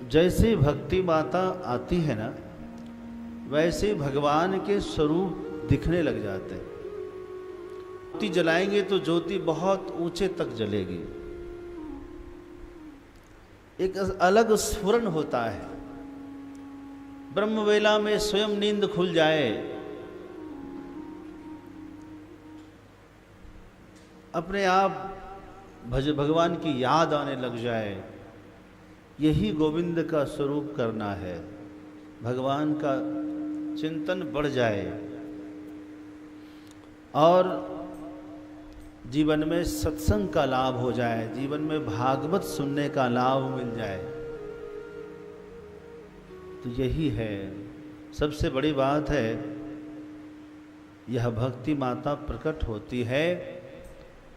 जैसे भक्ति माता आती है ना, वैसे भगवान के स्वरूप दिखने लग जाते हैं। ज्योति जलाएंगे तो ज्योति बहुत ऊंचे तक जलेगी, एक अलग स्फुरन होता है। ब्रह्मवेला में स्वयं नींद खुल जाए, अपने आप भगवान की याद आने लग जाए, यही गोविंद का स्वरूप करना है। भगवान का चिंतन बढ़ जाए और जीवन में सत्संग का लाभ हो जाए, जीवन में भागवत सुनने का लाभ मिल जाए, तो यही है सबसे बड़ी बात है। यह भक्ति माता प्रकट होती है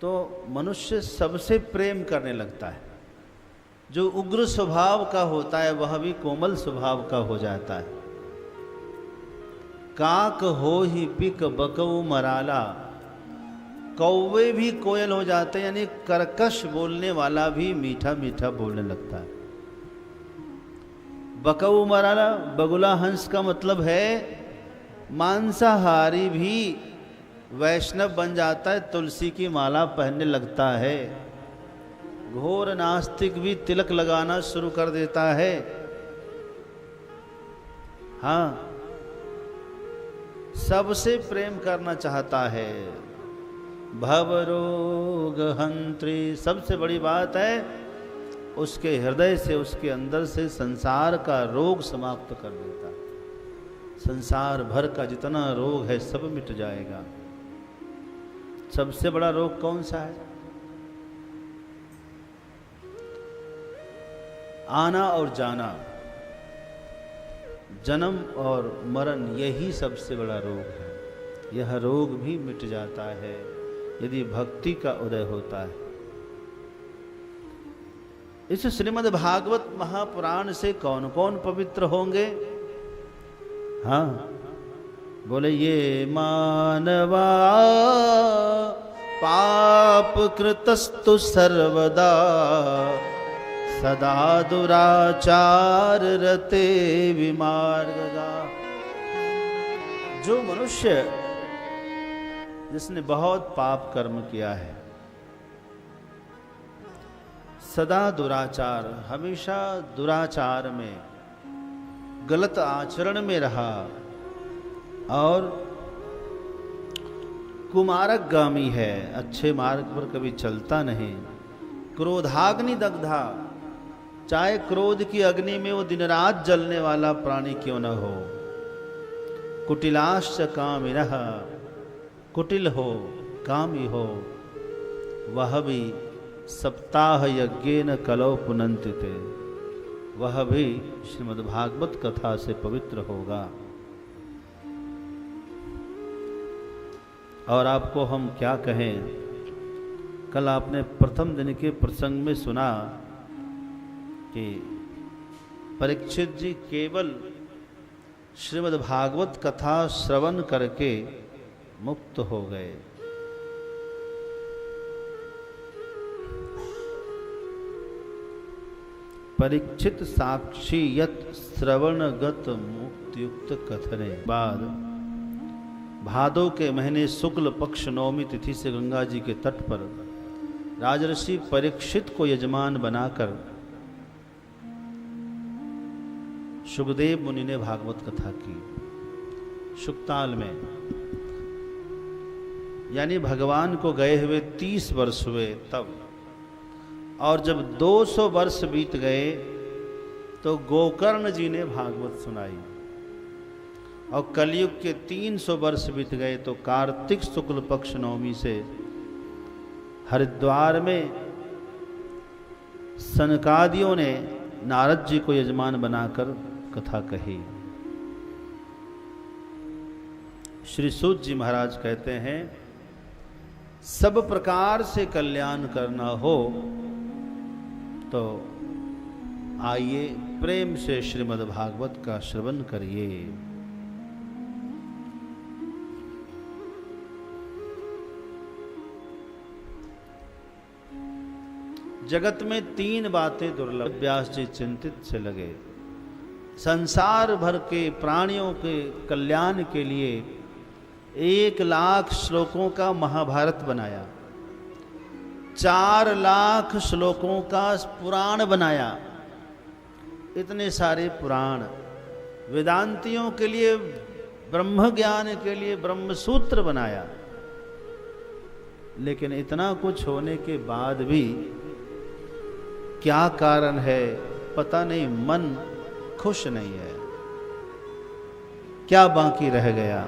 तो मनुष्य सबसे प्रेम करने लगता है। जो उग्र स्वभाव का होता है वह भी कोमल स्वभाव का हो जाता है। काक हो ही पिक बकऊ मराला, कौवे भी कोयल हो जाते हैं, यानी कर्कश बोलने वाला भी मीठा मीठा बोलने लगता है। बकऊ मराला, बगुला हंस का मतलब है मांसाहारी भी वैष्णव बन जाता है, तुलसी की माला पहनने लगता है। घोर नास्तिक भी तिलक लगाना शुरू कर देता है। हाँ, सबसे प्रेम करना चाहता है। भवरोग हंत्री, सबसे बड़ी बात है उसके हृदय से, उसके अंदर से संसार का रोग समाप्त कर देता है। संसार भर का जितना रोग है सब मिट जाएगा। सबसे बड़ा रोग कौन सा है? आना और जाना, जन्म और मरण, यही सबसे बड़ा रोग है। यह रोग भी मिट जाता है यदि भक्ति का उदय होता है। इस श्रीमद् भागवत महापुराण से कौन कौन पवित्र होंगे? हाँ, बोले ये मानवा पाप कृतस्तु सर्वदा, सदा दुराचार रते विमार्गदा। जो मनुष्य जिसने बहुत पाप कर्म किया है, सदा दुराचार, हमेशा दुराचार में, गलत आचरण में रहा और कुमार्गगामी है, अच्छे मार्ग पर कभी चलता नहीं। क्रोधाग्नि दग्धा, चाहे क्रोध की अग्नि में वो दिन रात जलने वाला प्राणी क्यों न हो। कुटिलाश्च कामिनः, कुटिल हो, कामी हो, वह भी सप्ताह यज्ञेन कलौ पुनन्ति ते, वह भी श्रीमद् भागवत कथा से पवित्र होगा। और आपको हम क्या कहें, कल आपने प्रथम दिन के प्रसंग में सुना कि परीक्षित जी केवल श्रीमद् भागवत कथा श्रवण करके मुक्त हो गए। परीक्षित साक्षी यत श्रवणगत मुक्तियुक्त कथने। बाद भादो के महीने शुक्ल पक्ष नवमी तिथि से गंगा जी के तट पर राजर्षि परीक्षित को यजमान बनाकर सुखदेव मुनि ने भागवत कथा की शुक्ताल में। यानी भगवान को गए हुए 30 वर्ष हुए तब, और जब 200 वर्ष बीत गए तो गोकर्ण जी ने भागवत सुनाई, और कलयुग के 300 वर्ष बीत गए तो कार्तिक शुक्ल पक्ष नवमी से हरिद्वार में सनकादियों ने नारद जी को यजमान बनाकर कथा कही। श्री सूत जी महाराज कहते हैं, सब प्रकार से कल्याण करना हो तो आइए प्रेम से श्रीमद् भागवत का श्रवण करिए। जगत में 3 बातें दुर्लभ। व्यास जी चिंतित से लगे। संसार भर के प्राणियों के कल्याण के लिए 1,00,000 श्लोकों का महाभारत बनाया, 4,00,000 श्लोकों का पुराण बनाया। इतने सारे पुराण, वेदांतियों के लिए ब्रह्म ज्ञान के लिए ब्रह्म सूत्र बनाया। लेकिन इतना कुछ होने के बाद भी क्या कारण है पता नहीं, मन खुश नहीं है। क्या बाकी रह गया?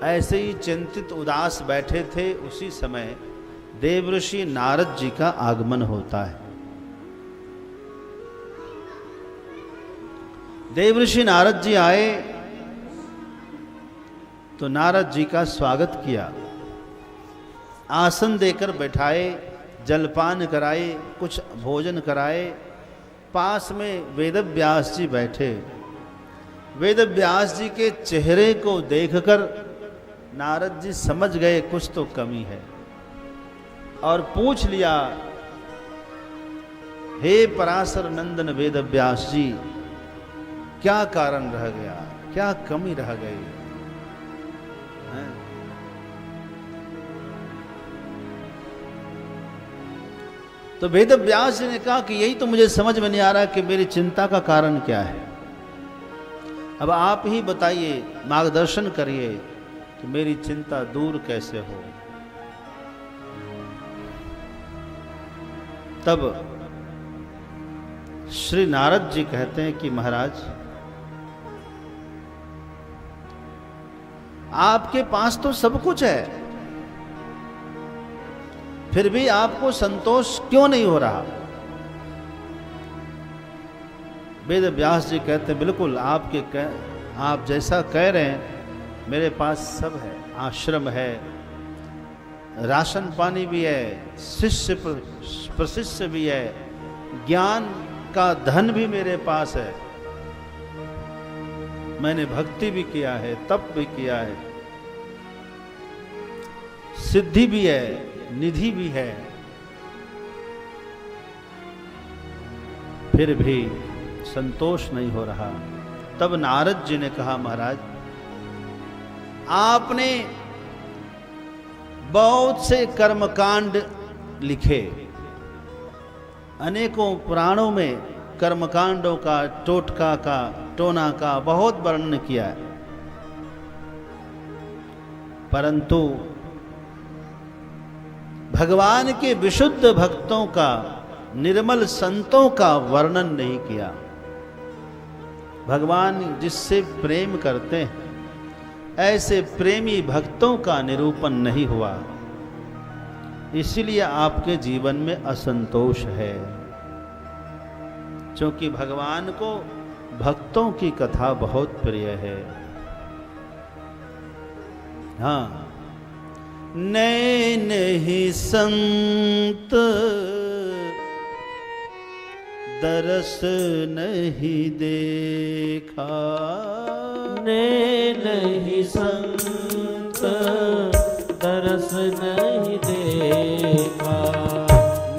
ऐसे ही चिंतित उदास बैठे थे, उसी समय देवऋषि नारद जी का आगमन होता है। देवऋषि नारद जी आए तो नारद जी का स्वागत किया, आसन देकर बैठाए, जलपान कराए, कुछ भोजन कराए। पास में वेदव्यास जी बैठे। वेदव्यास जी के चेहरे को देखकर नारद जी समझ गए कुछ तो कमी है, और पूछ लिया, हे पराशर नंदन वेदव्यास जी, क्या कारण रह गया, क्या कमी रह गई है? तो वेदव्यास जी ने कहा कि यही तो मुझे समझ में नहीं आ रहा कि मेरी चिंता का कारण क्या है। अब आप ही बताइए, मार्गदर्शन करिए कि मेरी चिंता दूर कैसे हो। तब श्री नारद जी कहते हैं कि महाराज, आपके पास तो सब कुछ है, फिर भी आपको संतोष क्यों नहीं हो रहा? वेद व्यास जी कहते हैं, बिल्कुल आप जैसा कह रहे हैं, मेरे पास सब है। आश्रम है, राशन पानी भी है, शिष्य प्रशिष्य भी है, ज्ञान का धन भी मेरे पास है, मैंने भक्ति भी किया है, तप भी किया है, सिद्धि भी है, निधि भी है, फिर भी संतोष नहीं हो रहा। तब नारद जी ने कहा, महाराज आपने बहुत से कर्मकांड लिखे, अनेकों पुराणों में कर्मकांडों का, टोटका का, टोना का बहुत वर्णन किया है, परंतु भगवान के विशुद्ध भक्तों का, निर्मल संतों का वर्णन नहीं किया। भगवान जिससे प्रेम करते हैं ऐसे प्रेमी भक्तों का निरूपण नहीं हुआ, इसलिए आपके जीवन में असंतोष है। क्योंकि भगवान को भक्तों की कथा बहुत प्रिय है। हाँ, नैन ही संत दरस नहीं देखा, नैन ही संत दरस नहीं देखा,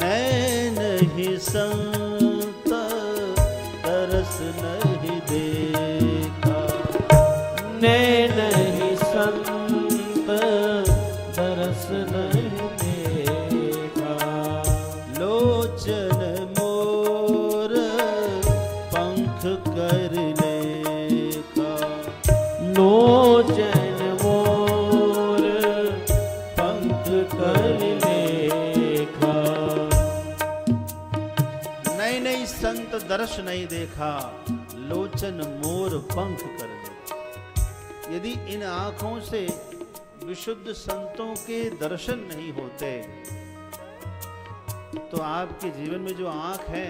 नैन ही संत दरस नहीं देखा, नैन ही संत दरस नहीं देखा, लोचन मोर पंख कर लेखा, लोचन मोर पंख कर लेखा, नई नई संत दर्श नहीं देखा, लोचन मोर पंख कर लेखा। यदि इन आंखों से विशुद्ध संतों के दर्शन नहीं होते तो आपके जीवन में जो आंख है,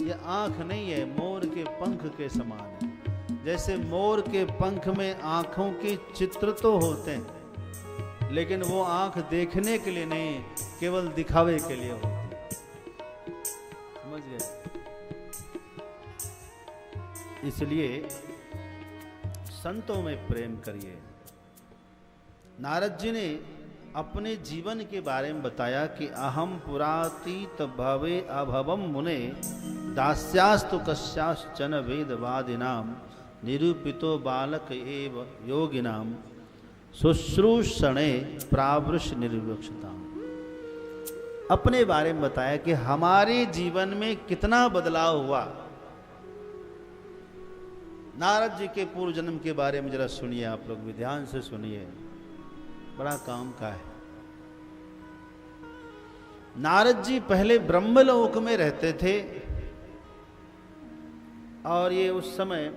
यह आंख नहीं है, मोर के पंख के समान है। जैसे मोर के पंख में आंखों के चित्र तो होते हैं, लेकिन वो आंख देखने के लिए नहीं, केवल दिखावे के लिए होती है। समझ गए? इसलिए संतों में प्रेम करिए। नारद जी ने अपने जीवन के बारे में बताया कि अहम पुरातीत भवे अभवम मुने दास्यास्तु कस्याश्चन वेदवादिनाम निरूपितो बालक एव योगिनाम शुश्रूषणे प्रावृष निर्विवक्षताम। अपने बारे में बताया कि हमारे जीवन में कितना बदलाव हुआ। नारद जी के पूर्व जन्म के बारे में जरा सुनिए, आप लोग भी ध्यान से सुनिए, बड़ा काम का है। नारद जी पहले ब्रह्मलोक में रहते थे और ये उस समय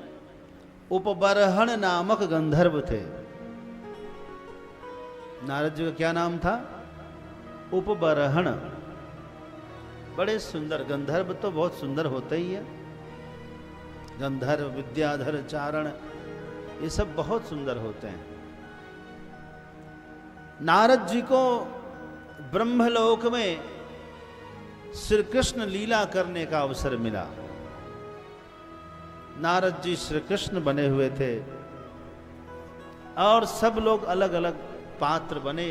उपबरहण नामक गंधर्व थे। नारद जी का क्या नाम था? उपबरहण। बड़े सुंदर, गंधर्व तो बहुत सुंदर होते ही है। गंधर्व, विद्याधर, चारण, ये सब बहुत सुंदर होते हैं। नारद जी को ब्रह्मलोक में श्री कृष्ण लीला करने का अवसर मिला। नारद जी श्री कृष्ण बने हुए थे और सब लोग अलग अलग पात्र बने,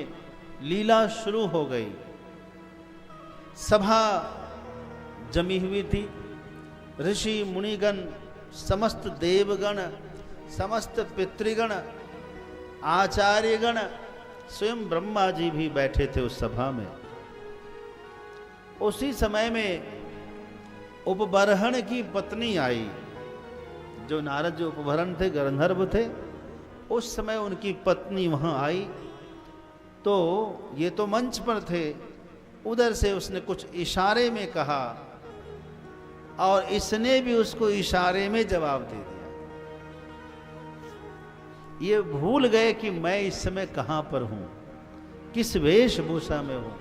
लीला शुरू हो गई। सभा जमी हुई थी, ऋषि मुनिगण, समस्त देवगण, समस्त पितृगण, आचार्यगण, स्वयं ब्रह्मा जी भी बैठे थे उस सभा में। उसी समय में उपबरहण की पत्नी आई। जो नारद जो उपबरहण थे, गंधर्व थे, उस समय उनकी पत्नी वहां आई। तो ये तो मंच पर थे, उधर से उसने कुछ इशारे में कहा और इसने भी उसको इशारे में जवाब दे दिया। ये भूल गए कि मैं इस समय कहां पर हूं, किस वेशभूषा में हूं,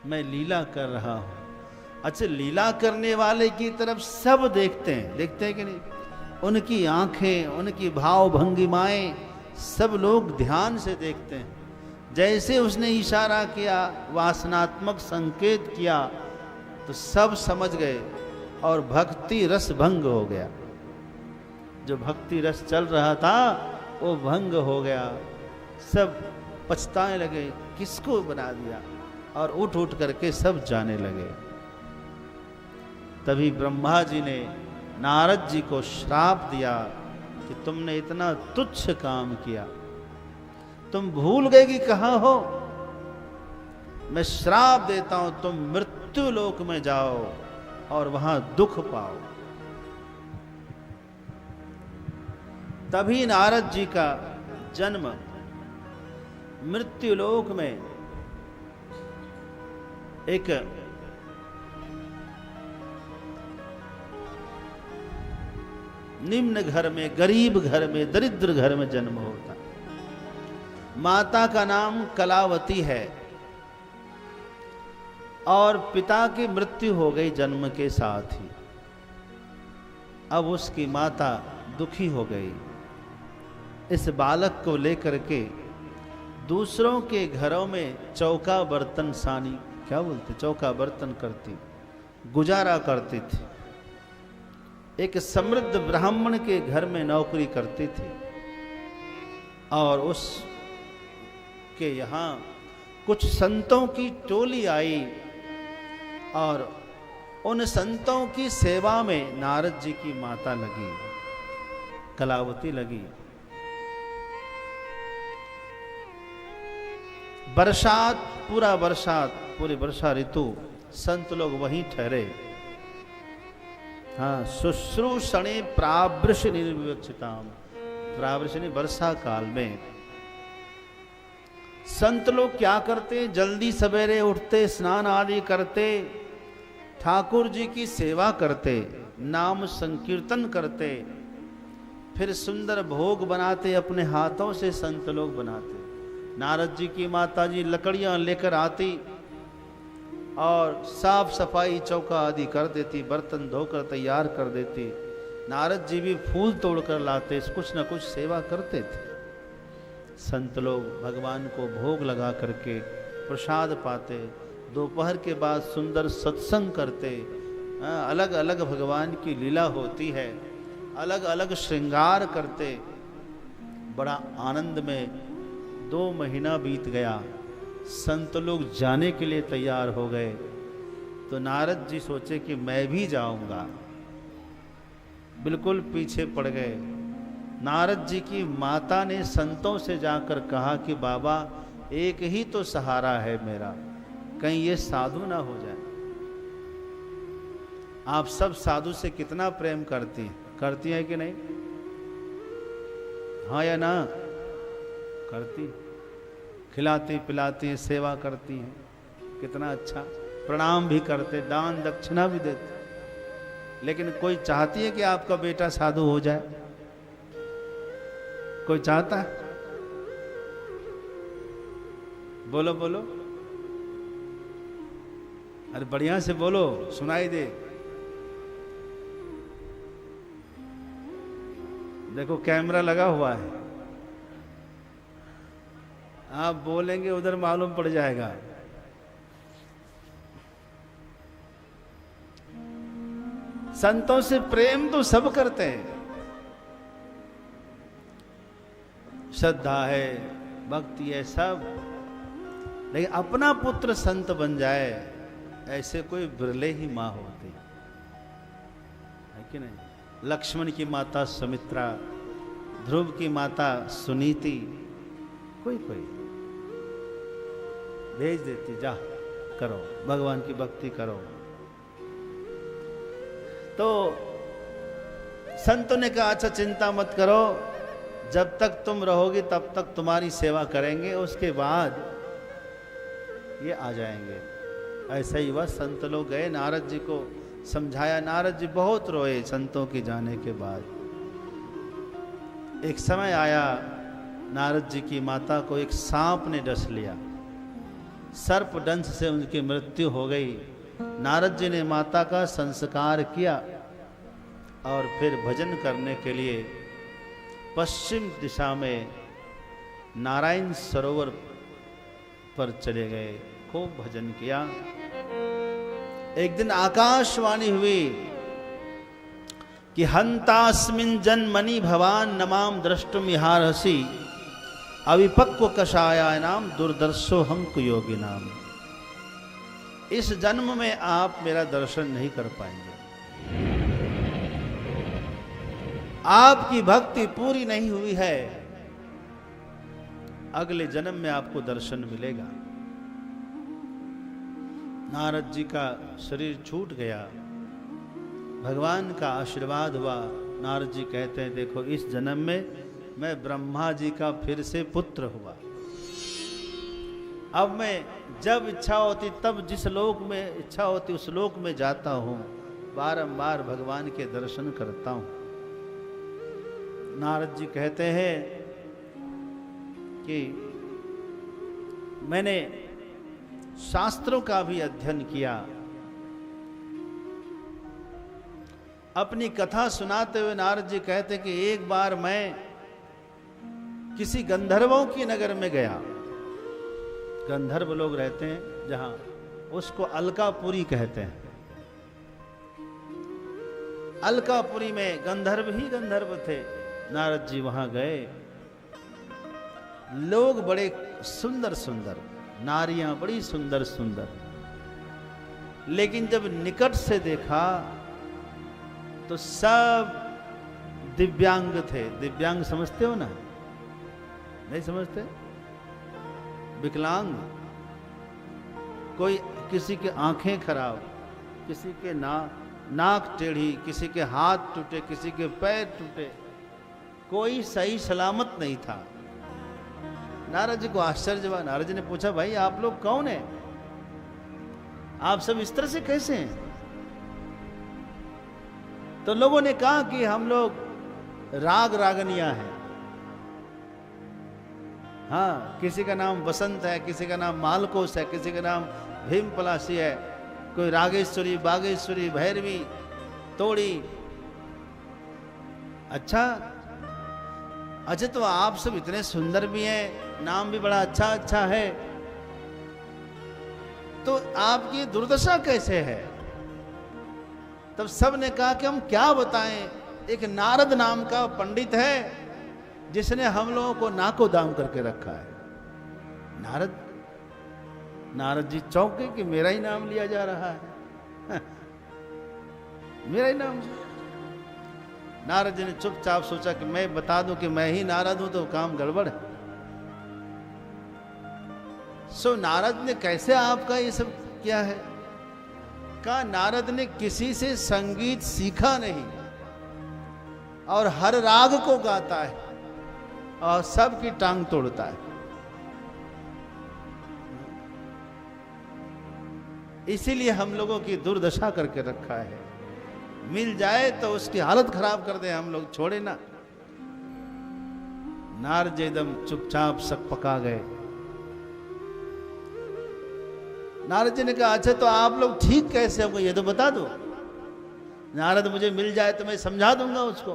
मैं लीला कर रहा हूं। अच्छा, लीला करने वाले की तरफ सब देखते हैं कि नहीं? उनकी आंखें, उनकी भाव भंगिमाएं सब लोग ध्यान से देखते हैं। जैसे उसने इशारा किया, वासनात्मक संकेत किया, तो सब समझ गए और भक्ति रस भंग हो गया। जो भक्ति रस चल रहा था वो भंग हो गया। सब पछताने लगे, किसको बना दिया, और उठ उठ करके सब जाने लगे। तभी ब्रह्मा जी ने नारद जी को श्राप दिया कि तुमने इतना तुच्छ काम किया, तुम भूल गए कि कहां हो। मैं श्राप देता हूं, तुम मृत्यु लोक में जाओ और वहां दुख पाओ। तभी नारद जी का जन्म मृत्यु लोक में एक निम्न घर में, गरीब घर में, दरिद्र घर में जन्म होता। माता का नाम कलावती है और पिता की मृत्यु हो गई जन्म के साथ ही। अब उसकी माता दुखी हो गई। इस बालक को लेकर के दूसरों के घरों में चौका बर्तन सानी, क्या बोलते, चौका बर्तन करती, गुजारा करती थी। एक समृद्ध ब्राह्मण के घर में नौकरी करती थी और उस के यहाँ कुछ संतों की टोली आई और उन संतों की सेवा में नारद जी की माता लगी, कलावती लगी। बरसात, पूरा बरसात, पूरी वर्षा ऋतु संत लोग वहीं ठहरे। हाँ, शुश्रूषणे प्रावृष निर्विवक्षिताम। प्रावृष ने वर्षा काल में संत लोग क्या करते, जल्दी सवेरे उठते, स्नान आदि करते, ठाकुर जी की सेवा करते, नाम संकीर्तन करते, फिर सुंदर भोग बनाते, अपने हाथों से संत लोग बनाते। नारद जी की माता जी लकड़ियां लेकर आती और साफ सफाई चौका आदि कर देती, बर्तन धोकर तैयार कर देती। नारद जी भी फूल तोड़कर लाते, कुछ न कुछ सेवा करते थे। संत लोग भगवान को भोग लगा करके प्रसाद पाते। दोपहर के बाद सुंदर सत्संग करते। अलग अलग भगवान की लीला होती है, अलग अलग श्रृंगार करते। बड़ा आनंद में 2 महीना बीत गया, संत लोग जाने के लिए तैयार हो गए। तो नारद जी सोचे कि मैं भी जाऊंगा, बिल्कुल पीछे पड़ गए। नारद जी की माता ने संतों से जाकर कहा कि बाबा एक ही तो सहारा है मेरा, कहीं ये साधु ना हो जाए। आप सब साधु से कितना प्रेम करती हैं कि नहीं? हाँ या ना? करती, खिलाती पिलाती हैं, सेवा करती हैं, कितना अच्छा, प्रणाम भी करते, दान दक्षिणा भी देते। लेकिन कोई चाहती है कि आपका बेटा साधु हो जाए? कोई चाहता है? बोलो बोलो, अरे बढ़िया से बोलो, सुनाई दे। देखो कैमरा लगा हुआ है, आप बोलेंगे उधर मालूम पड़ जाएगा। संतों से प्रेम तो सब करते हैं, श्रद्धा है, भक्ति है, सब, लेकिन अपना पुत्र संत बन जाए ऐसे कोई बिरले ही माँ होती है कि नहीं? लक्ष्मण की माता सुमित्रा, ध्रुव की माता सुनीति, कोई भेज देती, जा करो, भगवान की भक्ति करो। तो संतों ने कहा अच्छा चिंता मत करो, जब तक तुम रहोगी तब तक तुम्हारी सेवा करेंगे, उसके बाद ये आ जाएंगे। ऐसा ही हुआ, संत लोग गए, नारद जी को समझाया, नारद जी बहुत रोए संतों के जाने के बाद। एक समय आया, नारद जी की माता को एक सांप ने डस लिया, सर्प दंश से उनकी मृत्यु हो गई। नारद जी ने माता का संस्कार किया और फिर भजन करने के लिए पश्चिम दिशा में नारायण सरोवर पर चले गए, खूब भजन किया। एक दिन आकाशवाणी हुई कि हंतास्मिन् जन्मनि भवान नमाम द्रष्टुम इहारसि अविपक्व कषायानाम दुर्दर्शो हम कुयोगी नाम। इस जन्म में आप मेरा दर्शन नहीं कर पाएंगे, आपकी भक्ति पूरी नहीं हुई है, अगले जन्म में आपको दर्शन मिलेगा। नारद जी का शरीर छूट गया, भगवान का आशीर्वाद हुआ। नारद जी कहते हैं देखो इस जन्म में मैं ब्रह्मा जी का फिर से पुत्र हुआ। अब मैं जब इच्छा होती तब जिस लोक में इच्छा होती उस लोक में जाता हूं, बारंबार भगवान के दर्शन करता हूं। नारद जी कहते हैं कि मैंने शास्त्रों का भी अध्ययन किया। अपनी कथा सुनाते हुए नारद जी कहते कि एक बार मैं किसी गंधर्वों की नगर में गया। गंधर्व लोग रहते हैं जहां, उसको अलकापुरी कहते हैं। अलकापुरी में गंधर्व ही गंधर्व थे। नारद जी वहां गए, लोग बड़े सुंदर सुंदर, नारियां बड़ी सुंदर सुंदर, लेकिन जब निकट से देखा तो सब दिव्यांग थे। दिव्यांग समझते हो ना? नहीं समझते? विकलांग, कोई किसी के आंखें खराब, किसी के नाक टेढ़ी, किसी के हाथ टूटे, किसी के पैर टूटे, कोई सही सलामत नहीं था। नारद जी को आश्चर्य हुआ। नारद जी ने पूछा भाई आप लोग कौन हैं? आप सब इस तरह से कैसे हैं? तो लोगों ने कहा कि हम लोग राग रागनिया हैं। हाँ, किसी का नाम वसंत है, किसी का नाम मालकोस है, किसी का नाम भीम पलासी है, कोई रागेश्वरी, बागेश्वरी, भैरवी, तोड़ी। अच्छा, तो आप सब इतने सुंदर भी हैं, नाम भी बड़ा अच्छा अच्छा है, तो आपकी दुर्दशा कैसे है? तब सब ने कहा कि हम क्या बताएं, एक नारद नाम का पंडित है जिसने हम लोगों को नाको दाम करके रखा है। नारद जी चौंके कि मेरा ही नाम लिया जा रहा है। मेरा ही नाम। नारद जी ने चुपचाप सोचा कि मैं बता दूं कि मैं ही नारद हूं तो काम गड़बड़ है। सो नारद ने कैसे आपका ये सब किया है? कहा नारद ने किसी से संगीत सीखा नहीं और हर राग को गाता है और सबकी टांग तोड़ता है। इसीलिए हम लोगों की दुर्दशा करके रखा है। मिल जाए तो उसकी हालत खराब कर दे, हम लोग छोड़े ना। नारद जी एकदम चुपचाप सक पका गए। नारद जी ने कहा अच्छा तो आप लोग ठीक कैसे होंगे ये तो बता दो। नारद मुझे मिल जाए तो मैं समझा दूंगा उसको।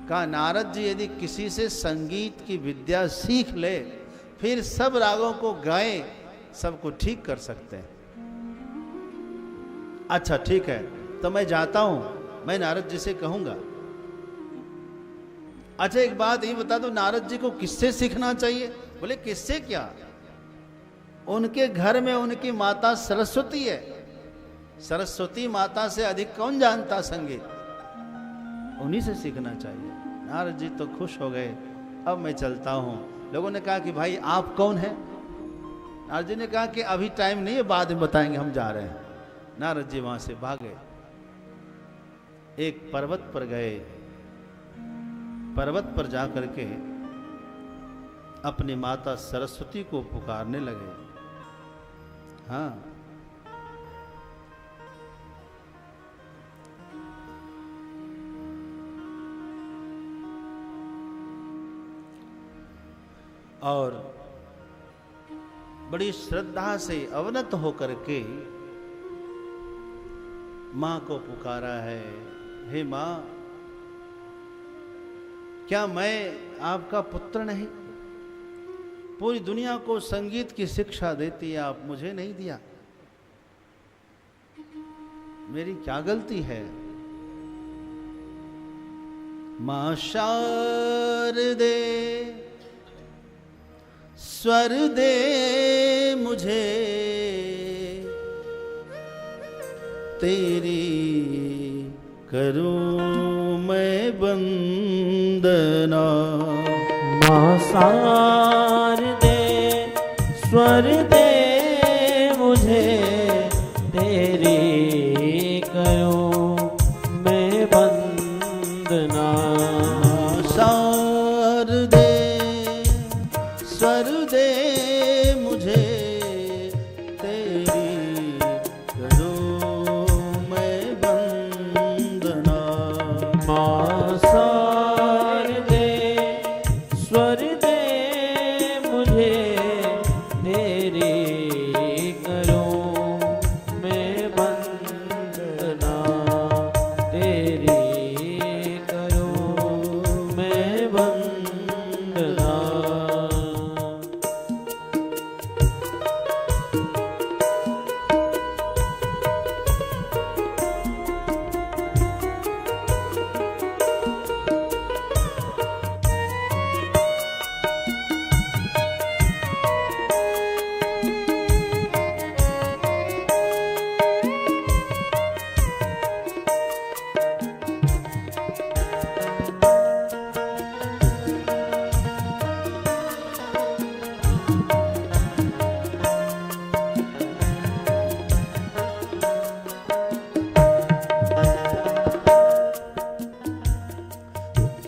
कहा नारद जी यदि किसी से संगीत की विद्या सीख ले फिर सब रागों को गाए सबको ठीक कर सकते हैं। अच्छा ठीक है तो मैं जाता हूं, मैं नारद जी से कहूंगा। अच्छा एक बात ये बता दो नारद जी को किससे सीखना चाहिए? बोले किससे क्या, उनके घर में उनकी माता सरस्वती है। सरस्वती माता से अधिक कौन जानता संगीत, उन्हीं से सीखना चाहिए। नारद जी तो खुश हो गए। अब मैं चलता हूं। लोगों ने कहा कि भाई आप कौन हैं? नारद जी ने कहा कि अभी टाइम नहीं है, बाद में बताएंगे, हम जा रहे हैं। नारद जी वहां से भागे, एक पर्वत पर गए। पर्वत पर जाकर के अपनी माता सरस्वती को पुकारने लगे। हाँ, और बड़ी श्रद्धा से अवनत होकर के मां को पुकारा है। हे मां, क्या मैं आपका पुत्र नहीं? पूरी दुनिया को संगीत की शिक्षा देती है, आप मुझे नहीं दिया, मेरी क्या गलती है? मां शारदे स्वर दे मुझे, तेरी करूं मैं वंदना। मां शारदे स्वर दे मुझे, तेरी करूं मैं वंदना। शारदे स्वर दे मुझे, तेरी करूं मैं वंदना। मां शारदे स्वर दे मुझे, तेरी करूं मैं वंदना। तेरी करूं मैं वंदना।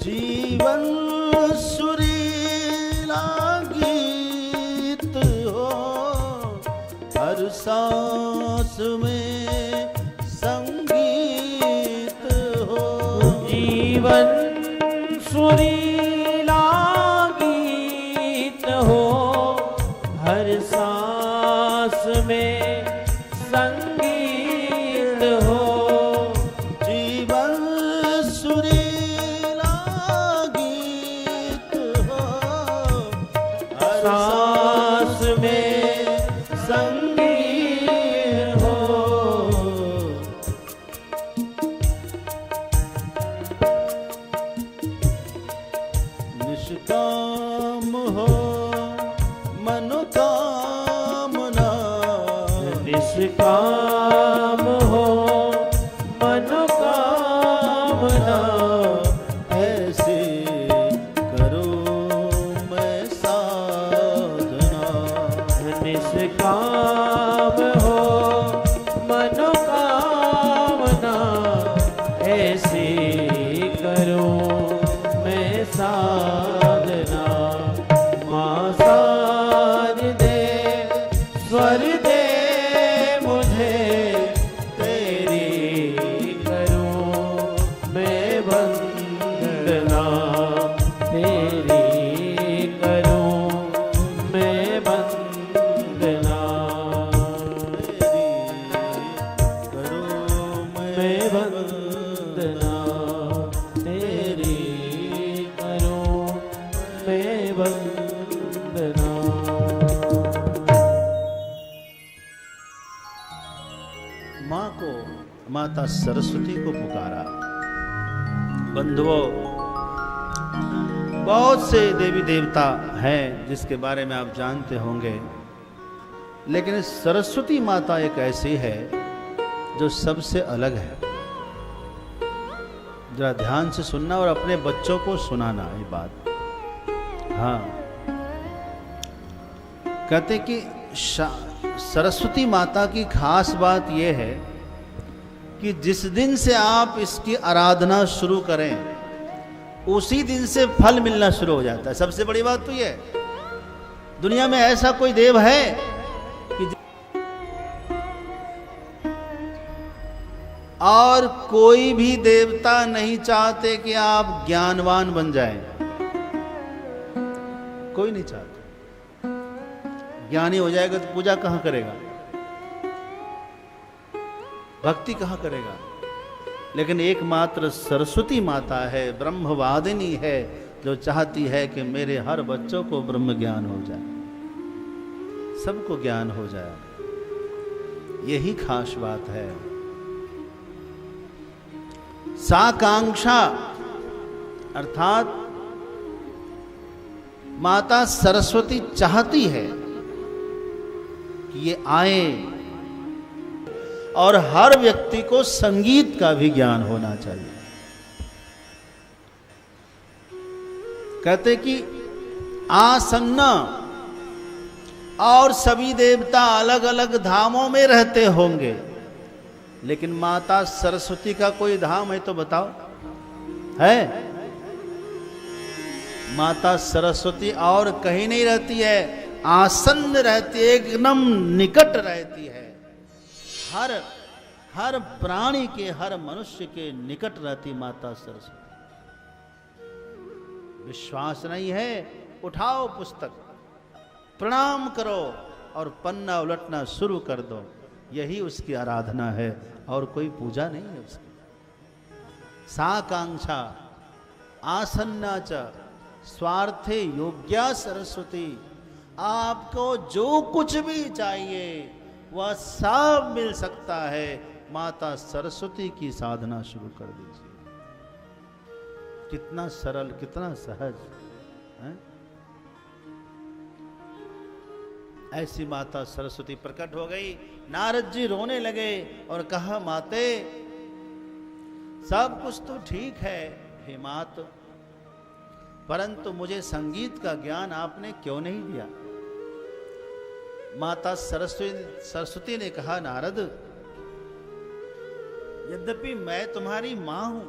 जीवन सुरीला गीत हो, हर सांस में संगीत हो। जीवन सुरीला गीत हो, हर सांस में संगीत हो। जीवन सुरीला गीत हो, हर सांस में संगीत हो। निष्काम हो मन कैसी करूं मैं साधना। माँ साध दे स्वर दे मुझे, तेरी करूं मैं वंदना, तेरी करूं मैं वंदना, मैं वंदना, तेरी करूं मैं वंदना। माँ को, माता सरस्वती को पुकारा। बंधुओं, बहुत से देवी देवता हैं जिसके बारे में आप जानते होंगे, लेकिन सरस्वती माता एक ऐसी है जो सबसे अलग है। जरा ध्यान से सुनना और अपने बच्चों को सुनाना ये बात। हाँ, कहते कि सरस्वती माता की खास बात यह है कि जिस दिन से आप इसकी आराधना शुरू करें उसी दिन से फल मिलना शुरू हो जाता है। सबसे बड़ी बात तो यह है, दुनिया में ऐसा कोई देव है कि और कोई भी देवता नहीं चाहते कि आप ज्ञानवान बन जाएं। कोई नहीं चाहता। ज्ञानी हो जाएगा तो पूजा कहां करेगा, भक्ति कहां करेगा। लेकिन एकमात्र सरस्वती माता है, ब्रह्मवादिनी है, जो चाहती है कि मेरे हर बच्चों को ब्रह्म ज्ञान हो जाए, सबको ज्ञान हो जाए। यही खास बात है। साकांक्षा अर्थात माता सरस्वती चाहती है कि ये आए, और हर व्यक्ति को संगीत का भी ज्ञान होना चाहिए। कहते कि आसन्न, और सभी देवता अलग अलग धामों में रहते होंगे, लेकिन माता सरस्वती का कोई धाम है तो बताओ, है? माता सरस्वती और कहीं नहीं रहती है, आसन्न रहती है, एकदम निकट रहती है। हर प्राणी के, हर मनुष्य के निकट रहती माता सरस्वती। विश्वास नहीं है, उठाओ पुस्तक, प्रणाम करो और पन्ना उलटना शुरू कर दो। यही उसकी आराधना है और कोई पूजा नहीं है उसकी। साकांक्षा आसन्ना च स्वार्थे योग्या सरस्वती। आपको जो कुछ भी चाहिए वह सब मिल सकता है। माता सरस्वती की साधना शुरू कर दीजिए। कितना सरल, कितना सहज है? ऐसी माता सरस्वती प्रकट हो गई। नारद जी रोने लगे और कहा, माते सब कुछ तो ठीक है हे मात, परंतु मुझे संगीत का ज्ञान आपने क्यों नहीं दिया? माता सरस्वती ने कहा, नारद, यद्यपि मैं तुम्हारी मां हूं,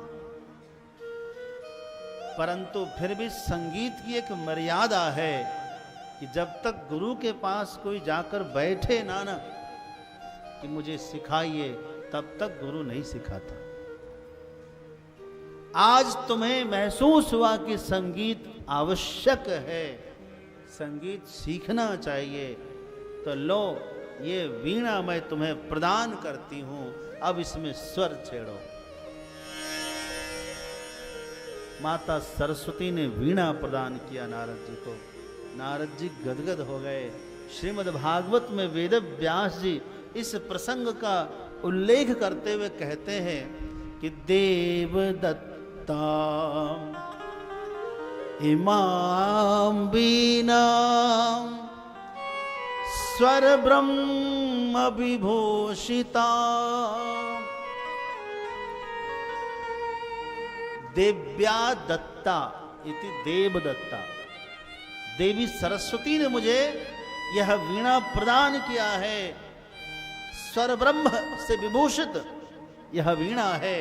परंतु फिर भी संगीत की एक मर्यादा है कि जब तक गुरु के पास कोई जाकर बैठे ना कि मुझे सिखाइए, तब तक गुरु नहीं सिखाता। आज तुम्हें महसूस हुआ कि संगीत आवश्यक है, संगीत सीखना चाहिए, तो लो ये वीणा मैं तुम्हें प्रदान करती हूं, अब इसमें स्वर छेड़ो। माता सरस्वती ने वीणा प्रदान किया नारद जी को। नारद जी गदगद हो गए। श्रीमद् भागवत में वेद व्यास जी इस प्रसंग का उल्लेख करते हुए कहते हैं कि देवदत्ता इमां वीणा स्वर ब्रह्म विभूषिता देव्या दत्ता इति देवदत्ता। देवी सरस्वती ने मुझे यह वीणा प्रदान किया है। स्वर ब्रह्म से विभूषित यह वीणा है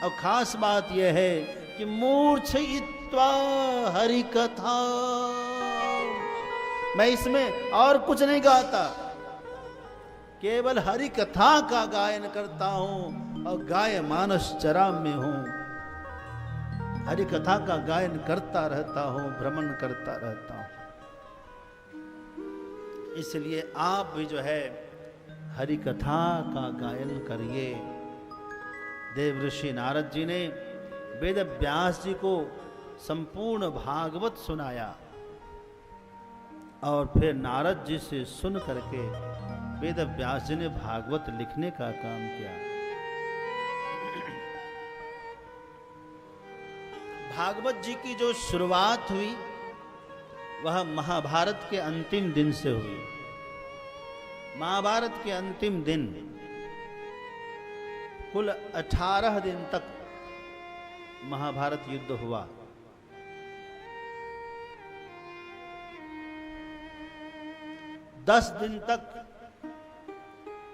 और खास बात यह है कि मूर्छयित्वा हरि कथा, मैं इसमें और कुछ नहीं गाता, केवल हरि कथा का गायन करता हूं और गाय मानस चराम में हूं। हरि कथा का गायन करता रहता हूं, भ्रमण करता रहता हूं। इसलिए आप भी जो है हरि कथा का गायन करिए। देव ऋषि नारद जी ने वेद व्यास जी को संपूर्ण भागवत सुनाया और फिर नारद जी से सुन करके वेद व्यास जी ने भागवत लिखने का काम किया। भागवत जी की जो शुरुआत हुई वह महाभारत के अंतिम दिन से हुई। महाभारत के अंतिम दिन कुल 18 दिन तक महाभारत युद्ध हुआ। दस दिन तक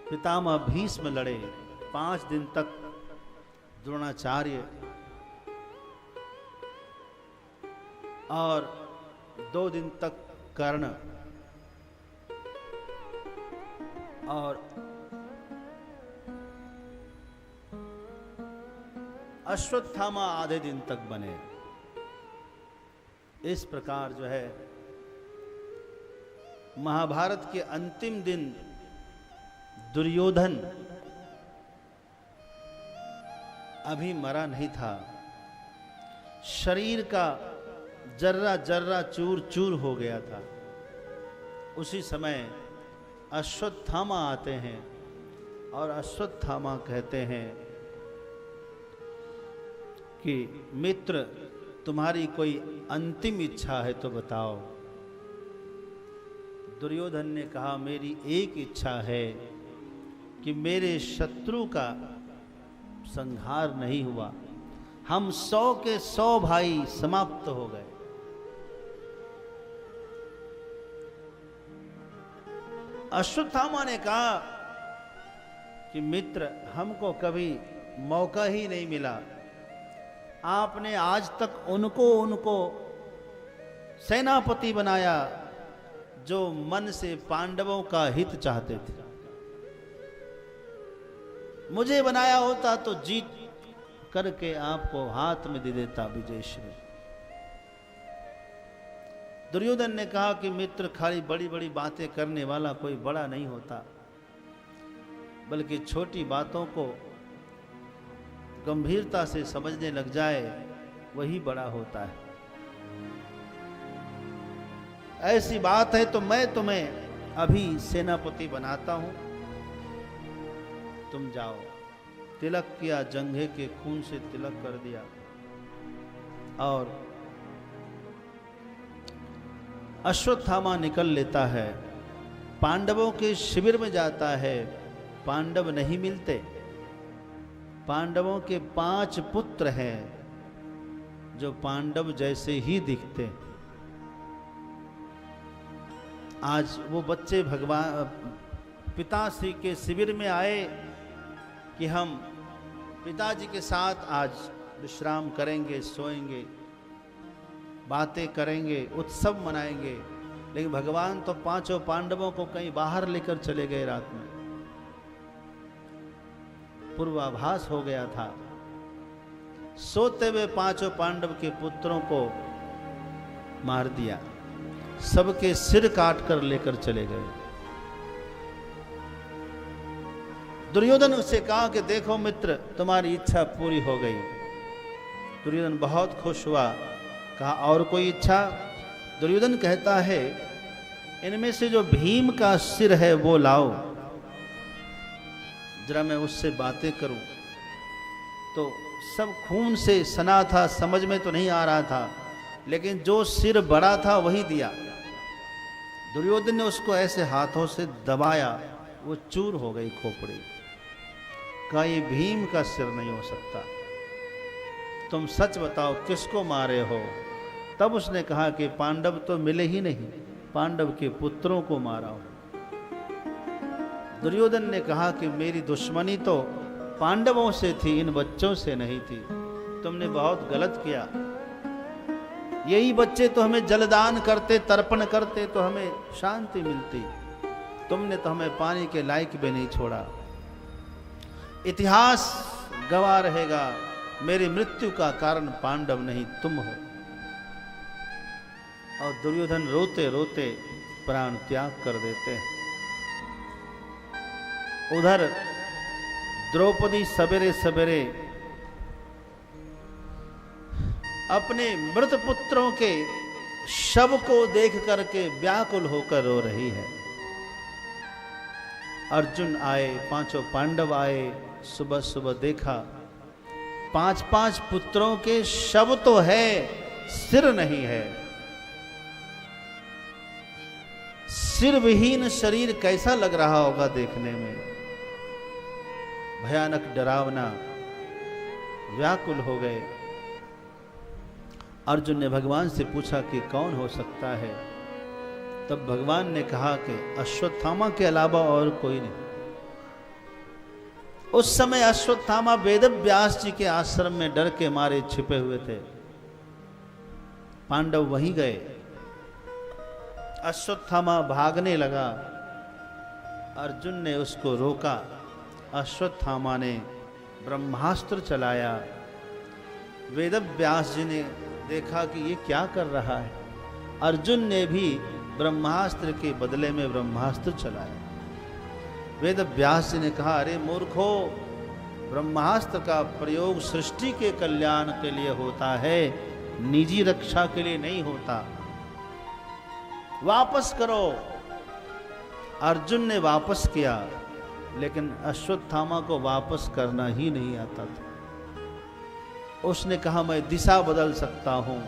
पितामह भीष्म लड़े, 5 दिन तक द्रोणाचार्य और 2 दिन तक कर्ण और अश्वत्थामा आधे दिन तक बने। इस प्रकार जो है महाभारत के अंतिम दिन दुर्योधन अभी मरा नहीं था, शरीर का जर्रा जर्रा चूर चूर हो गया था। उसी समय अश्वत्थामा आते हैं और अश्वत्थामा कहते हैं कि मित्र, तुम्हारी कोई अंतिम इच्छा है तो बताओ। दुर्योधन ने कहा, मेरी एक इच्छा है कि मेरे शत्रु का संहार नहीं हुआ, हम 100 के 100 भाई समाप्त हो गए। अश्वत्थामा ने कहा कि मित्र, हमको कभी मौका ही नहीं मिला, आपने आज तक उनको सेनापति बनाया जो मन से पांडवों का हित चाहते थे। मुझे बनाया होता तो जीत करके आपको हाथ में दे देता विजयश्री। दुर्योधन ने कहा कि मित्र, खाली बड़ी बड़ी बातें करने वाला कोई बड़ा नहीं होता, बल्कि छोटी बातों को गंभीरता से समझने लग जाए वही बड़ा होता है। ऐसी बात है तो मैं तुम्हें अभी सेनापति बनाता हूं, तुम जाओ। तिलक किया, जंघे के खून से तिलक कर दिया और अश्वत्थामा निकल लेता है, पांडवों के शिविर में जाता है। पांडव नहीं मिलते। पांडवों के 5 पुत्र हैं जो पांडव जैसे ही दिखते। आज वो बच्चे भगवान पिताश्री के शिविर में आए कि हम पिताजी के साथ आज विश्राम करेंगे, सोएंगे, बातें करेंगे, उत्सव मनाएंगे। लेकिन भगवान तो 5 पांडवों को कहीं बाहर लेकर चले गए। रात में पूर्वाभास हो गया था। सोते हुए 5 पांडव के पुत्रों को मार दिया, सबके सिर काट कर लेकर चले गए। दुर्योधन उससे कहा कि देखो मित्र, तुम्हारी इच्छा पूरी हो गई। दुर्योधन बहुत खुश हुआ, कहा और कोई इच्छा? दुर्योधन कहता है, इनमें से जो भीम का सिर है वो लाओ, जरा मैं उससे बातें करूं। तो सब खून से सना था, समझ में तो नहीं आ रहा था, लेकिन जो सिर बड़ा था वही दिया। दुर्योधन ने उसको ऐसे हाथों से दबाया, वो चूर हो गई खोपड़ी। कहा, ये भीम का सिर नहीं हो सकता, तुम सच बताओ किसको मारे हो? तब उसने कहा कि पांडव तो मिले ही नहीं, पांडव के पुत्रों को मारा हो। दुर्योधन ने कहा कि मेरी दुश्मनी तो पांडवों से थी, इन बच्चों से नहीं थी। तुमने बहुत गलत किया। यही बच्चे तो हमें जलदान करते, तर्पण करते तो हमें शांति मिलती। तुमने तो हमें पानी के लायक भी नहीं छोड़ा। इतिहास गवाह रहेगा, मेरी मृत्यु का कारण पांडव नहीं तुम हो। और दुर्योधन रोते रोते प्राण त्याग कर देते हैं। उधर द्रौपदी सवेरे सवेरे अपने मृत पुत्रों के शव को देख करके व्याकुल होकर रो रही है। अर्जुन आए, पांचों पांडव आए, सुबह सुबह देखा 5-5 पुत्रों के शव तो है, सिर नहीं है। सिर विहीन शरीर कैसा लग रहा होगा देखने में, भयानक डरावना। व्याकुल हो गए। अर्जुन ने भगवान से पूछा कि कौन हो सकता है। तब भगवान ने कहा कि अश्वत्थामा के अलावा और कोई नहीं। उस समय अश्वत्थामा वेदव्यास जी के आश्रम में डर के मारे छिपे हुए थे। पांडव वहीं गए। अश्वत्थामा भागने लगा, अर्जुन ने उसको रोका। अश्वत्थामा ने ब्रह्मास्त्र चलाया। वेदव्यास जी ने देखा कि ये क्या कर रहा है। अर्जुन ने भी ब्रह्मास्त्र के बदले में ब्रह्मास्त्र चलाया। वेदव्यास जी ने कहा, अरे मूर्खो, ब्रह्मास्त्र का प्रयोग सृष्टि के कल्याण के लिए होता है, निजी रक्षा के लिए नहीं होता। वापस करो। अर्जुन ने वापस किया, लेकिन अश्वत्थामा को वापस करना ही नहीं आता था। उसने कहा, मैं दिशा बदल सकता हूं।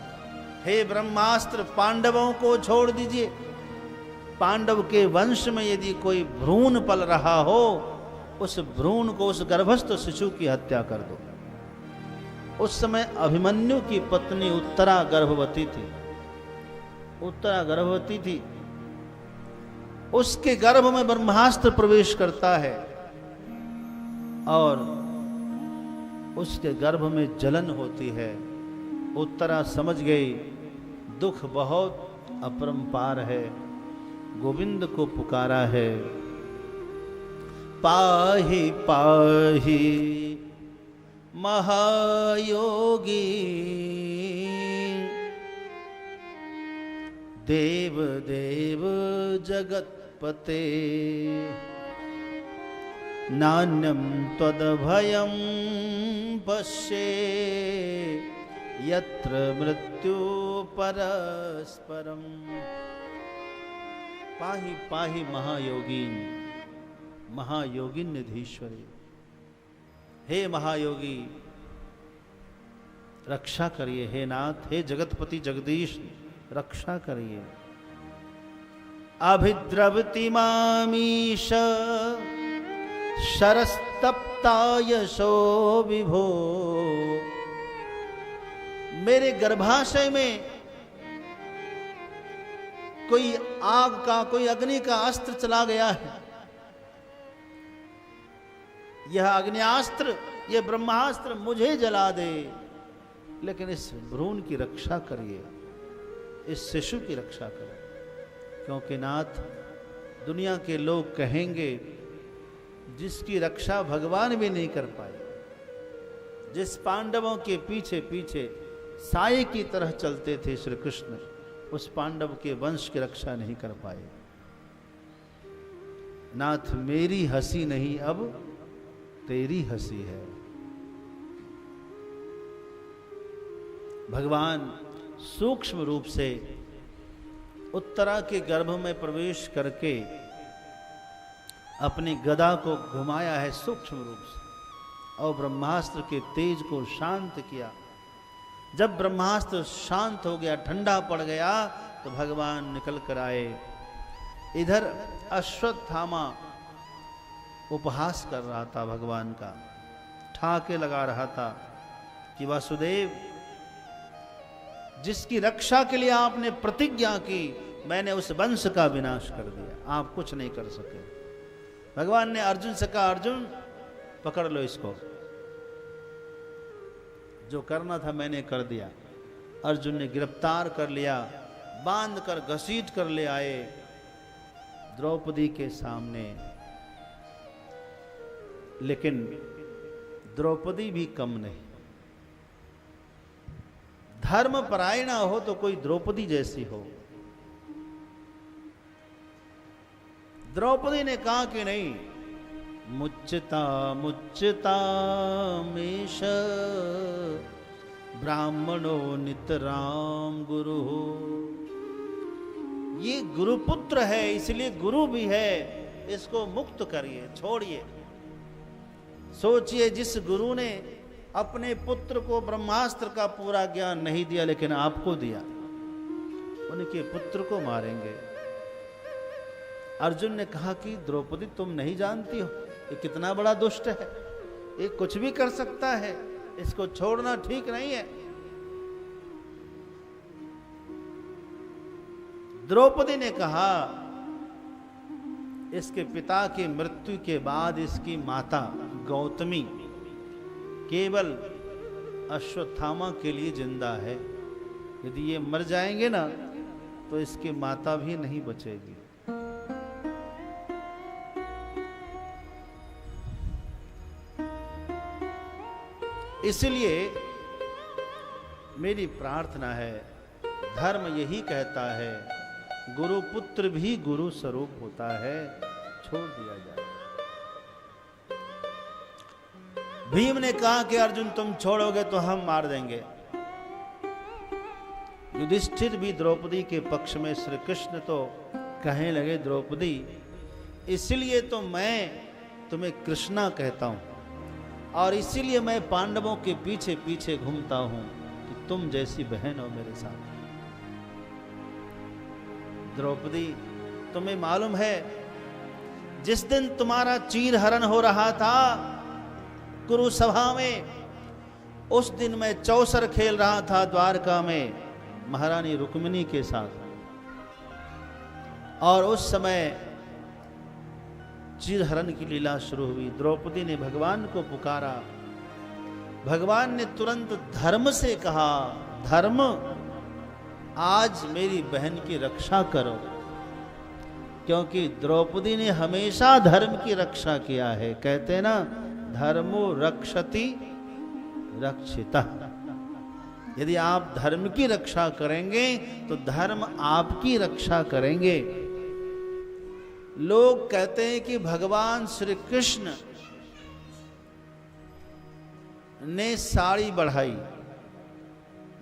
हे ब्रह्मास्त्र, पांडवों को छोड़ दीजिए। पांडव के वंश में यदि कोई भ्रूण पल रहा हो, उस भ्रूण को, उस गर्भस्थ शिशु की हत्या कर दो। उस समय अभिमन्यु की पत्नी उत्तरा गर्भवती थी। उत्तरा गर्भवती थी। उसके गर्भ में ब्रह्मास्त्र प्रवेश करता है और उसके गर्भ में जलन होती है। उत्तरा समझ गई, दुख बहुत अपरंपार है। गोविंद को पुकारा है, पाहि पाहि महायोगी, देव देव जगतपते, नान्यं त्वदभयं पश्ये, यत्र मृत्यु परस्परम। पाहि पाहि महायोगीन, महायोगिन निधीश्वरी। हे महायोगी, रक्षा करिए। हे नाथ, हे जगतपति जगदीश, रक्षा करिए। अभिद्रवति मामीश शरस्तप्तायशो विभो। मेरे गर्भाशय में कोई आग का, कोई अग्नि का अस्त्र चला गया है। यह अग्नियास्त्र, यह ब्रह्मास्त्र मुझे जला दे, लेकिन इस भ्रूण की रक्षा करिए, इस शिशु की रक्षा करें। क्योंकि नाथ, दुनिया के लोग कहेंगे जिसकी रक्षा भगवान भी नहीं कर पाए, जिस पांडवों के पीछे पीछे साये की तरह चलते थे श्री कृष्ण, उस पांडव के वंश की रक्षा नहीं कर पाए। नाथ, मेरी हंसी नहीं, अब तेरी हंसी है। भगवान सूक्ष्म रूप से उत्तरा के गर्भ में प्रवेश करके अपनी गदा को घुमाया है सूक्ष्म रूप से, और ब्रह्मास्त्र के तेज को शांत किया। जब ब्रह्मास्त्र शांत हो गया, ठंडा पड़ गया, तो भगवान निकल कर आए। इधर अश्वत्थामा उपहास कर रहा था भगवान का, ठाके लगा रहा था कि वासुदेव, जिसकी रक्षा के लिए आपने प्रतिज्ञा की, मैंने उस वंश का विनाश कर दिया, आप कुछ नहीं कर सके। भगवान ने अर्जुन से कहा, अर्जुन, पकड़ लो इसको, जो करना था मैंने कर दिया। अर्जुन ने गिरफ्तार कर लिया, बांध कर घसीट कर ले आए द्रौपदी के सामने। लेकिन द्रौपदी भी कम नहीं। धर्म परायणा हो तो कोई द्रौपदी जैसी हो। द्रौपदी ने कहा कि नहीं, मुच्यता मुच्यता मेष ब्राह्मणो नितराम गुरु। ये गुरुपुत्र है, इसलिए गुरु भी है, इसको मुक्त करिए, छोड़िए। सोचिए, जिस गुरु ने अपने पुत्र को ब्रह्मास्त्र का पूरा ज्ञान नहीं दिया लेकिन आपको दिया, उनके पुत्र को मारेंगे। अर्जुन ने कहा कि द्रौपदी तुम नहीं जानती हो ये कितना बड़ा दुष्ट है, ये कुछ भी कर सकता है, इसको छोड़ना ठीक नहीं है। द्रौपदी ने कहा, इसके पिता की मृत्यु के बाद इसकी माता गौतमी केवल अश्वत्थामा के लिए जिंदा है। यदि ये मर जाएंगे ना तो इसकी माता भी नहीं बचेगी। इसलिए मेरी प्रार्थना है, धर्म यही कहता है गुरु पुत्र भी गुरु स्वरूप होता है, छोड़ दिया जाए। भीम ने कहा कि अर्जुन तुम छोड़ोगे तो हम मार देंगे। युधिष्ठिर भी द्रौपदी के पक्ष में, श्री कृष्ण तो कहने लगे द्रौपदी इसलिए तो मैं तुम्हें कृष्णा कहता हूं और इसीलिए मैं पांडवों के पीछे पीछे घूमता हूं कि तुम जैसी बहन हो मेरे साथ। द्रौपदी तुम्हें मालूम है, जिस दिन तुम्हारा चीर हरण हो रहा था कुरुसभा में, उस दिन मैं चौसर खेल रहा था द्वारका में महारानी रुक्मिणी के साथ, और उस समय चीरहरण की लीला शुरू हुई। द्रौपदी ने भगवान को पुकारा, भगवान ने तुरंत धर्म से कहा, धर्म आज मेरी बहन की रक्षा करो, क्योंकि द्रौपदी ने हमेशा धर्म की रक्षा किया है। कहते हैं ना, धर्मो रक्षति रक्षितः। यदि आप धर्म की रक्षा करेंगे तो धर्म आपकी रक्षा करेंगे। लोग कहते हैं कि भगवान श्री कृष्ण ने साड़ी बढ़ाई।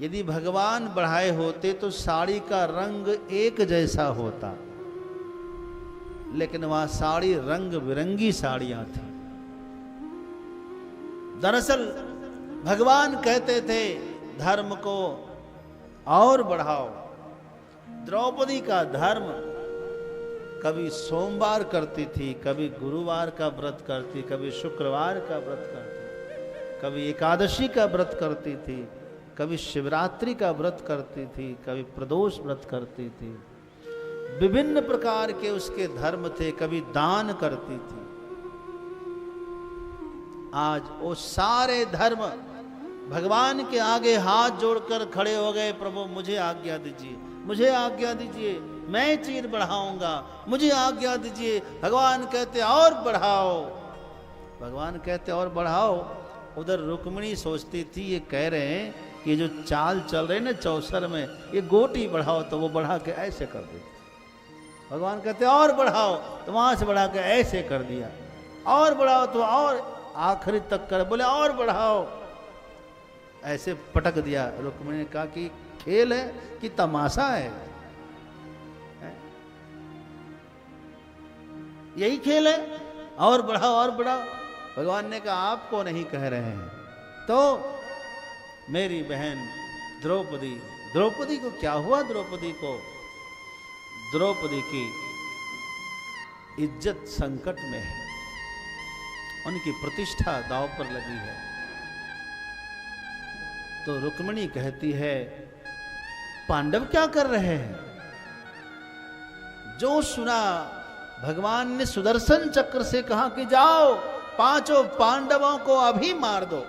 यदि भगवान बढ़ाए होते तो साड़ी का रंग एक जैसा होता, लेकिन वहां साड़ी रंग बिरंगी साड़ियां थी। दरअसल भगवान कहते थे धर्म को और बढ़ाओ। द्रौपदी का धर्म कभी सोमवार करती थी, कभी गुरुवार का व्रत करती, कभी शुक्रवार का व्रत करती, कभी एकादशी का व्रत करती थी, कभी शिवरात्रि का व्रत करती थी, कभी प्रदोष व्रत करती थी। विभिन्न प्रकार के उसके धर्म थे, कभी दान करती थी। आज वो सारे धर्म भगवान के आगे हाथ जोड़कर खड़े हो गए, प्रभु मुझे आज्ञा दीजिए, मुझे आज्ञा दीजिए, मैं चीर बढ़ाऊंगा, मुझे आज्ञा दीजिए। भगवान कहते और बढ़ाओ, भगवान कहते और बढ़ाओ। उधर रुक्मिणी सोचती थी ये कह रहे हैं कि जो चाल चल रहे ना चौसर में, ये गोटी बढ़ाओ, तो वो बढ़ा के ऐसे कर देती। भगवान कहते और बढ़ाओ, तो वहां से बढ़ा के ऐसे कर दिया, और बढ़ाओ तो और आखिरी तक कर, बोले और बढ़ाओ, ऐसे पटक दिया। रुक्मिणी ने कहा कि खेल है कि तमाशा है? यही खेल है, और बढ़ाओ और बढ़ाओ। भगवान ने कहा आपको नहीं कह रहे हैं। तो मेरी बहन द्रौपदी, द्रौपदी को क्या हुआ? द्रौपदी को, द्रौपदी की इज्जत संकट में है, उनकी प्रतिष्ठा दांव पर लगी है। तो रुक्मिणी कहती है पांडव क्या कर रहे हैं? जो सुना, भगवान ने सुदर्शन चक्र से कहा कि जाओ पांचों पांडवों को अभी मार दो।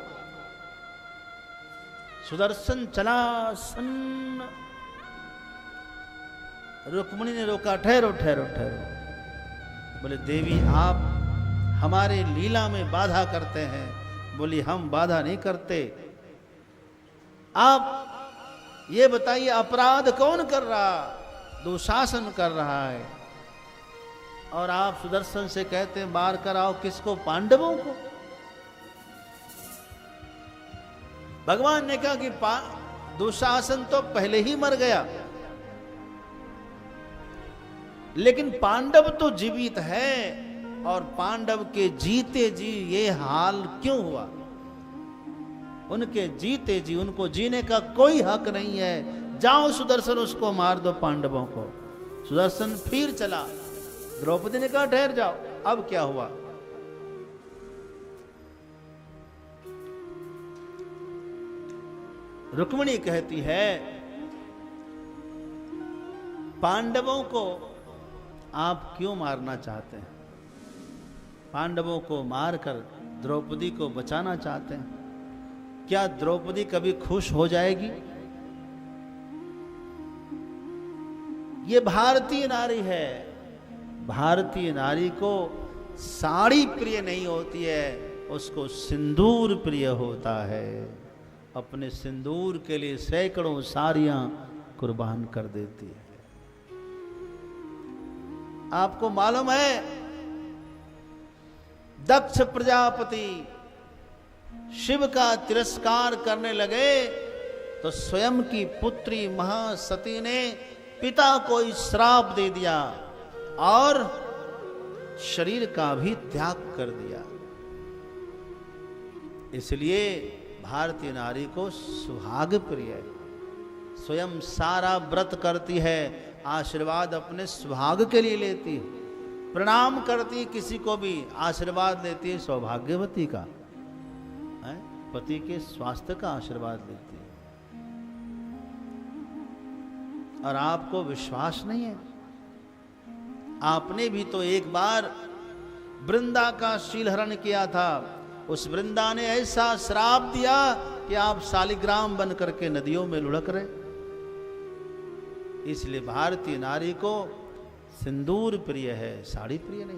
सुदर्शन चला सन्न। रुक्मिणी ने रोका, ठहरो ठहरो ठहरो। बोले देवी आप हमारे लीला में बाधा करते हैं। बोली हम बाधा नहीं करते। आप ये बताइए अपराध कौन कर रहा? दुशासन कर रहा है। और आप सुदर्शन से कहते हैं मार कर आओ। किसको? पांडवों को। भगवान ने कहा कि दुशासन तो पहले ही मर गया, लेकिन पांडव तो जीवित है। और पांडव के जीते जी ये हाल क्यों हुआ? उनके जीते जी उनको जीने का कोई हक नहीं है। जाओ सुदर्शन उसको मार दो पांडवों को। सुदर्शन फिर चला। द्रौपदी ने कहा ठहर जाओ। अब क्या हुआ? रुक्मिणी कहती है पांडवों को आप क्यों मारना चाहते हैं? पांडवों को मारकर द्रौपदी को बचाना चाहते हैं। क्या द्रौपदी कभी खुश हो जाएगी? ये भारतीय नारी है। भारतीय नारी को साड़ी प्रिय नहीं होती है, उसको सिंदूर प्रिय होता है। अपने सिंदूर के लिए सैकड़ों साड़ियां कुर्बान कर देती है। आपको मालूम है दक्ष प्रजापति शिव का तिरस्कार करने लगे तो स्वयं की पुत्री महासती ने पिता को श्राप दे दिया और शरीर का भी त्याग कर दिया। इसलिए भारतीय नारी को सुहाग प्रिय है। स्वयं सारा व्रत करती है, आशीर्वाद अपने सुहाग के लिए लेती है, प्रणाम करती, किसी को भी आशीर्वाद लेती है सौभाग्यवती का, पति के स्वास्थ्य का आशीर्वाद लेती है। और आपको विश्वास नहीं है? आपने भी तो एक बार वृंदा का शीलहरण किया था। उस वृंदा ने ऐसा श्राप दिया कि आप शालिग्राम बन करके नदियों में लुढ़क रहे। इसलिए भारतीय नारी को सिंदूर प्रिय है, साड़ी प्रिय नहीं।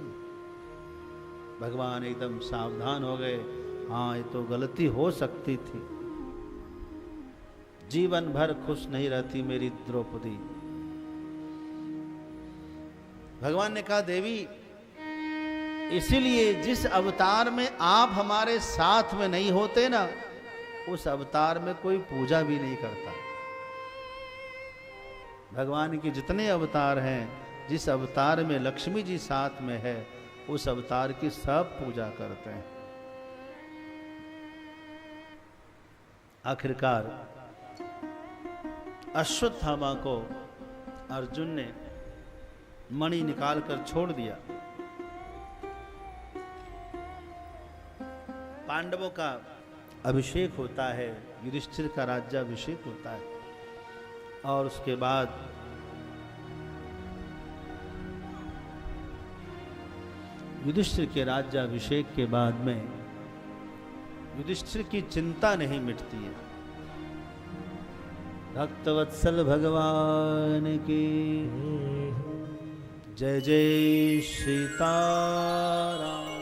भगवान एकदम सावधान हो गए। हाँ ये तो गलती हो सकती थी। जीवन भर खुश नहीं रहती मेरी द्रौपदी। भगवान ने कहा देवी इसीलिए जिस अवतार में आप हमारे साथ में नहीं होते ना, उस अवतार में कोई पूजा भी नहीं करता। भगवान के जितने अवतार हैं, जिस अवतार में लक्ष्मी जी साथ में है, उस अवतार की सब पूजा करते हैं। आखिरकार अश्वत्थामा को अर्जुन ने मणि निकालकर छोड़ दिया। पांडवों का अभिषेक होता है, युधिष्ठिर का राज्याभिषेक होता है। और उसके बाद युधिष्ठिर के राज्याभिषेक के बाद में युधिष्ठिर की चिंता नहीं मिटती है। भक्तवत्सल भगवान की जय जय सीताराम।